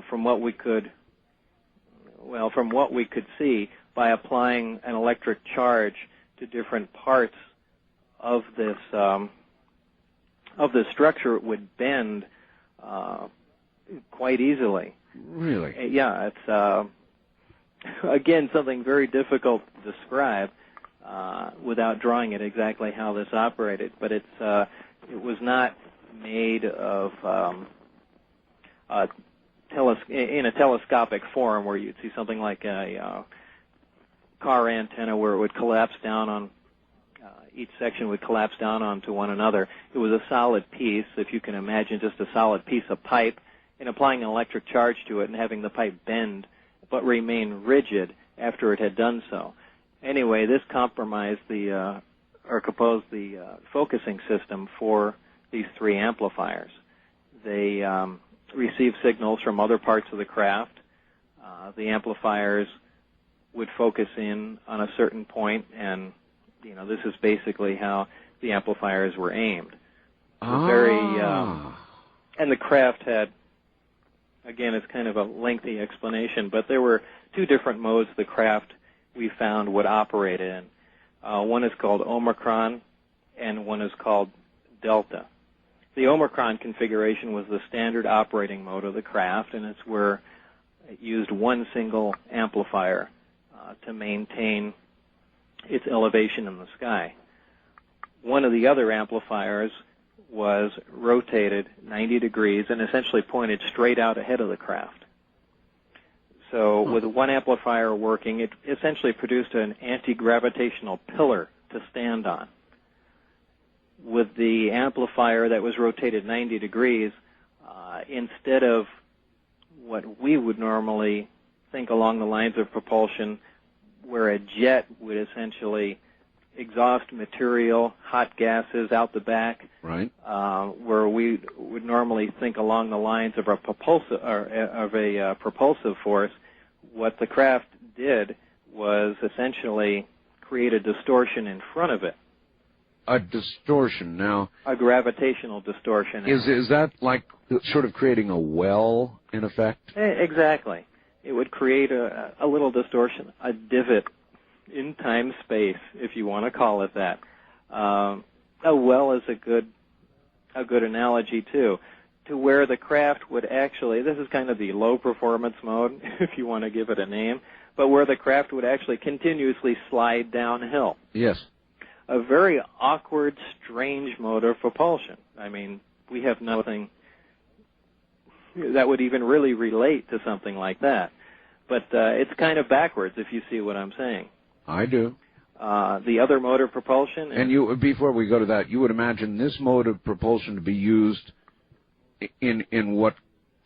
from what we could see, by applying an electric charge to different parts of this structure, it would bend quite easily. Really? Yeah, it's again something very difficult to describe without drawing it exactly how this operated. But it was not made of in a telescopic form where you'd see something like a car antenna where it would collapse down on each section would collapse down onto one another. It was a solid piece, if you can imagine, just a solid piece of pipe, and applying an electric charge to it and having the pipe bend but remain rigid after it had done so. Anyway, this compromised composed the focusing system for these three amplifiers. They received signals from other parts of the craft. The amplifiers would focus in on a certain point, and this is basically how the amplifiers were aimed. And the craft had, again, it's kind of a lengthy explanation, but there were two different modes the craft we found would operate in. One is called Omicron, and one is called Delta. The Omicron configuration was the standard operating mode of the craft, and it's where it used one single amplifier to maintain its elevation in the sky. One of the other amplifiers was rotated 90 degrees and essentially pointed straight out ahead of the craft. So with one amplifier working, it essentially produced an anti-gravitational pillar to stand on. With the amplifier that was rotated 90 degrees, instead of what we would normally think along the lines of propulsion, where a jet would essentially exhaust material, hot gases out the back, right? Where we would normally think along the lines of a propulsive force, what the craft did was essentially create a distortion in front of it. A distortion. Now, a gravitational distortion. Is that like sort of creating a well, in effect? Exactly. It would create a little distortion, a divot in time-space, if you want to call it that. A well is a good analogy, too, to where the craft would actually, this is kind of the low-performance mode, if you want to give it a name, but where the craft would actually continuously slide downhill. Yes. A very awkward, strange mode of propulsion. I mean, we have nothing that would even really relate to something like that. But it's kind of backwards, if you see what I'm saying. I do. The other mode of propulsion... And before we go to that, you would imagine this mode of propulsion to be used in what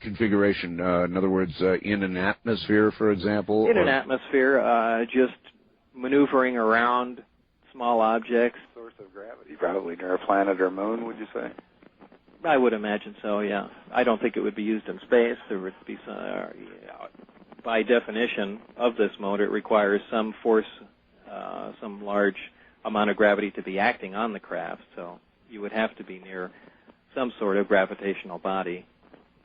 configuration? In other words, in an atmosphere, for example? In an atmosphere, just maneuvering around small objects. Source of gravity, probably near a planet or moon, would you say? I would imagine so, yeah. I don't think it would be used in space. There would be some, by definition of this mode, it requires some force, some large amount of gravity to be acting on the craft. So you would have to be near some sort of gravitational body.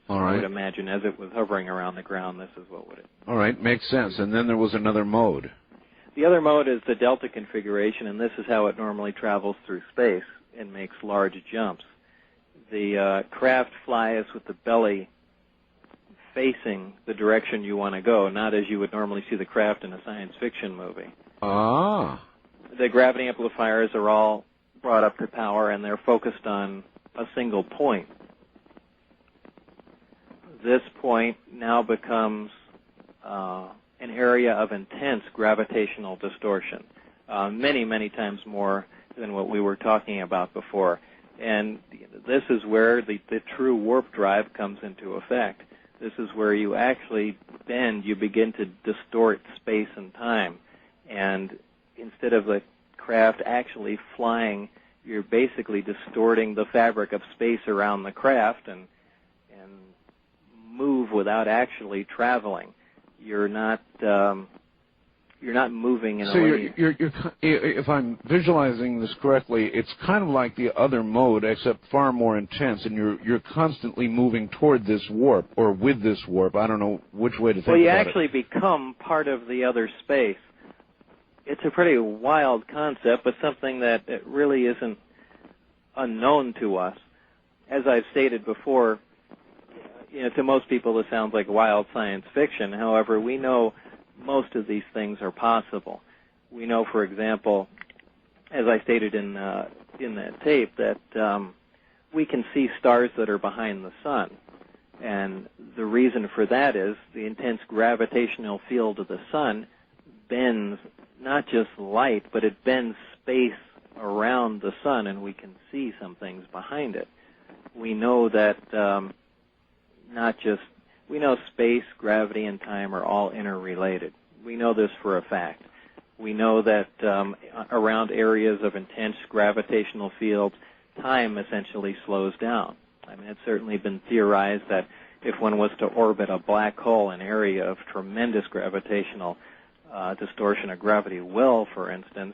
All right. I would imagine as it was hovering around the ground, this is what would it. All right, makes sense. And then there was another mode. The other mode is the delta configuration, and this is how it normally travels through space and makes large jumps. The craft flies with the belly facing the direction you want to go, not as you would normally see the craft in a science fiction movie. Ah. The gravity amplifiers are all brought up to power, and they're focused on a single point. This point now becomes an area of intense gravitational distortion, many, many times more than what we were talking about before. And this is where the true warp drive comes into effect. This is where you actually bend, you begin to distort space and time. And instead of the craft actually flying, you're basically distorting the fabric of space around the craft and move without actually traveling. You're not you're not moving in a So linear. you're, if I'm visualizing this correctly, it's kind of like the other mode, except far more intense, and you're constantly moving toward this warp, or with this warp. I don't know which way to think about it. Well, you actually become part of the other space. It's a pretty wild concept, but something that it really isn't unknown to us. As I've stated before, to most people this sounds like wild science fiction. However, we know most of these things are possible. We know, for example, as I stated in that tape, that we can see stars that are behind the sun. And the reason for that is the intense gravitational field of the sun bends not just light, but it bends space around the sun, and we can see some things behind it. We know that we know space, gravity, and time are all interrelated. We know this for a fact. We know that around areas of intense gravitational fields, time essentially slows down. I mean, it's certainly been theorized that if one was to orbit a black hole, an area of tremendous gravitational distortion of gravity will, for instance,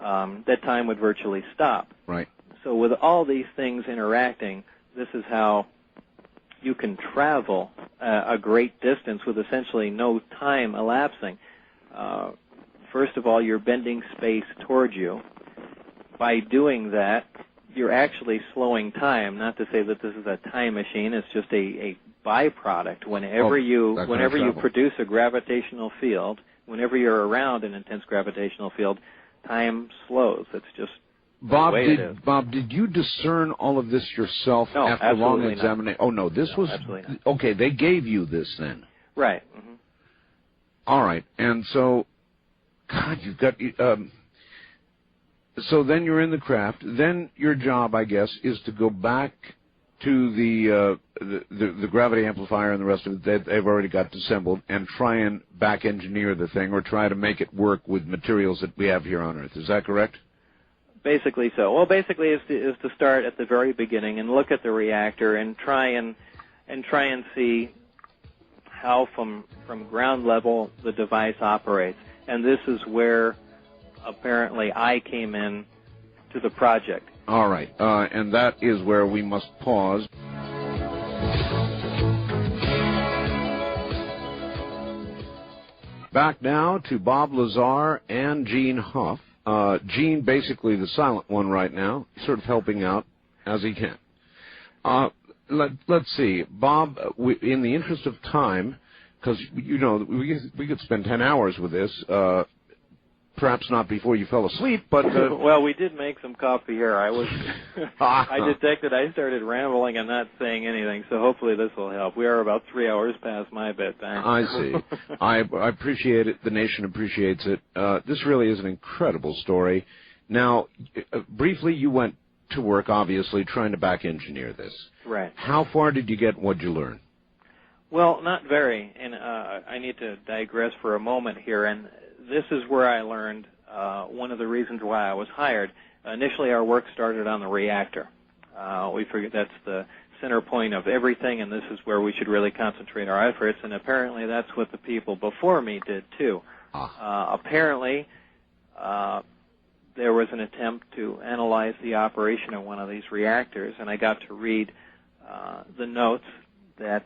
that time would virtually stop. Right. So with all these things interacting, this is how you can travel a great distance with essentially no time elapsing. First of all, you're bending space towards you. By doing that, you're actually slowing time. Not to say that this is a time machine, it's just a byproduct. Whenever you produce a gravitational field, whenever you're around an intense gravitational field, time slows. It's just Bob, the way it is. Bob, did you discern all of this yourself after long examination? Not. Oh, no, this was... Absolutely not. Okay, they gave you this then. Right. Mm-hmm. All right, and so, God, you've got... so then you're in the craft. Then your job, I guess, is to go back to the gravity amplifier and the rest of it that they've already got assembled and try and back engineer the thing or try to make it work with materials that we have here on Earth. Is that correct? Basically so. Well, basically is to start at the very beginning and look at the reactor and try and see how from ground level the device operates. And this is where apparently I came in to the project. All right, and that is where we must pause. Back now to Bob Lazar and Gene Huff. Gene, basically the silent one right now, sort of helping out as he can. Let's see, Bob, in the interest of time, because, we could spend 10 hours with this, perhaps not before you fell asleep, but... Well, we did make some coffee here. I detected I started rambling and not saying anything, so hopefully this will help. We are about 3 hours past my bedtime. I see. I appreciate it. The nation appreciates it. This really is an incredible story. Now, briefly, you went to work, obviously, trying to back engineer this. Right. How far did you get? What did you learn? Well, not very, and I need to digress for a moment here, and this is where I learned one of the reasons why I was hired. Initially, our work started on the reactor. We figured that's the center point of everything, and this is where we should really concentrate our efforts, and apparently that's what the people before me did, too. Apparently, there was an attempt to analyze the operation of one of these reactors, and I got to read the notes that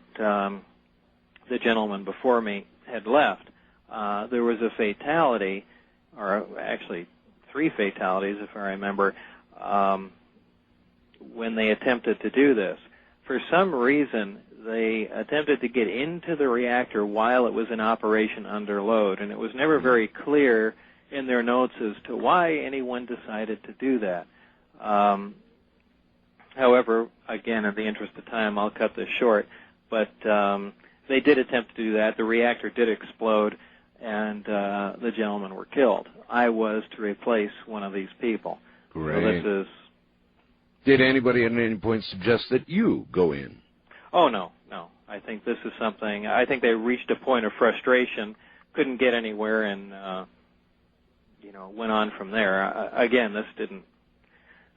the gentleman before me had left. There was a fatality, or actually 3 fatalities, if I remember, when they attempted to do this. For some reason, they attempted to get into the reactor while it was in operation under load, and it was never very clear in their notes as to why anyone decided to do that. However, again, in the interest of time, I'll cut this short, but they did attempt to do that. The reactor did explode, and the gentlemen were killed. I was to replace one of these people. Great. So this is... Did anybody at any point suggest that you go in? Oh, no. I think this is something... I think they reached a point of frustration, couldn't get anywhere, and, went on from there. Again, this didn't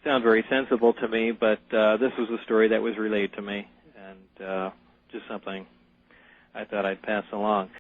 sound very sensible to me, but this was a story that was relayed to me, and just something I thought I'd pass along.